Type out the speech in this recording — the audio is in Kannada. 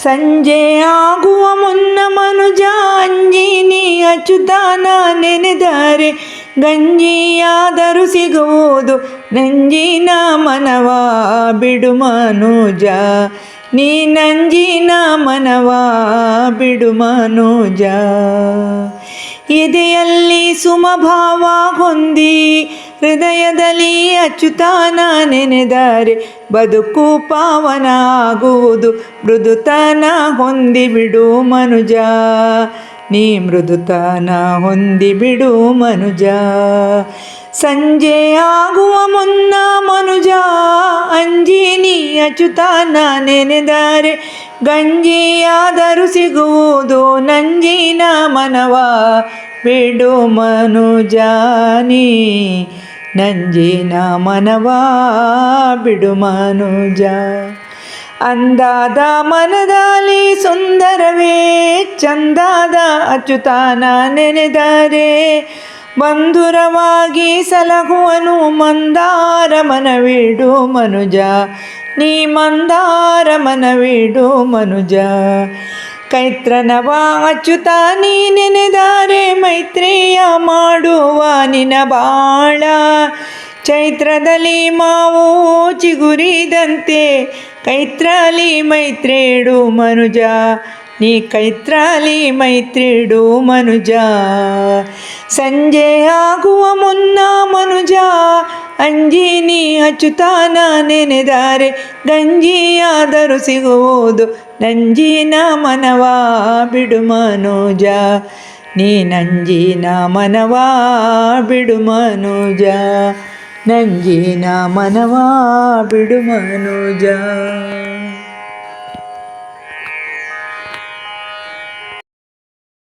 ಸಂಜೆ ಆಗುವ ಮುನ್ನ ಮನುಜ ಅಂಜಿನಿ ಅಚ್ಯುತನ ನೆನೆದರೆ ಗಂಜಿಯಾದರೂ ಸಿಗುವುದು ನಂಜಿನ ಮನವ ಬಿಡು ಮನುಜ, ನೀ ನಂಜಿನ ಮನವ ಬಿಡು ಮನುಜ. ಎದೆಯಲ್ಲಿ ಸುಮಭಾವ ಹೊಂದಿ ಹೃದಯದಲ್ಲಿ ಅಚ್ಯುತನ ನೆನೆದರೆ ಬದುಕು ಪಾವನ ಆಗುವುದು. ಮೃದುತನ ಹೊಂದಿಬಿಡು ಮನುಜ, ನೀ ಮೃದುತನ ಹೊಂದಿಬಿಡು ಮನುಜ. ಸಂಜೆ ಆಗುವ ಮುನ್ನ ಮನುಜ ಅಂಜಿನಿ ಅಚ್ಯುತನ ನೆನೆದರೆ ಗಂಜಿಯಾದರೂ ಸಿಗುವುದು ನಂಜಿನ ಮನವ ಬಿಡು ಮನುಜ, ನೀ ನಂಜಿನ ಮನವ ಬಿಡು ಮನುಜ. ಅಂದಾದ ಮನದಲ್ಲಿ ಸುಂದರವೇ ಚಂದಾದ ಅಚ್ಯುತನ ನೆನೆದರೆ ಬಂಧುರವಾಗಿ ಸಲಹುವನು ಮಂದಾರ ಮನವಿಡು ಮನುಜ, ನೀ ಮಂದಾರ ಮನವಿಡು ಮನುಜ. ಕೈತ್ರನವ ಅಚ್ಯುತ ನೀ ನೆನೆದರೆ ಮೈತ್ರಿಯ ಮಾಡುವ ನಿನ ಬಾಳ. ಚೈತ್ರದಲ್ಲಿ ಮಾವು ಚಿಗುರಿದಂತೆ ಕೈತ್ರಲಿ ಮೈತ್ರಿಡು ಮನುಜ, ನೀ ಕೈತ್ರಲಿ ಮೈತ್ರಿಡು ಮನುಜ. ಸಂಜೆ ಆಗುವ ಮುನ್ನ ಮನುಜ ಅಂಜಿನಿ ಅಚ್ಯುತನ ನೆನೆದರೆ ಗಂಜಿಯಾದರೂ ಸಿಗುವುದು ನಂಜಿನ ಮನವ ಬಿಡು ಮನುಜ, ನೀ ನಂಜಿನ ಮನವ ಬಿಡು ಮನುಜ, ನಂಜಿನ ಮನವ ಬಿಡು ಮನುಜ.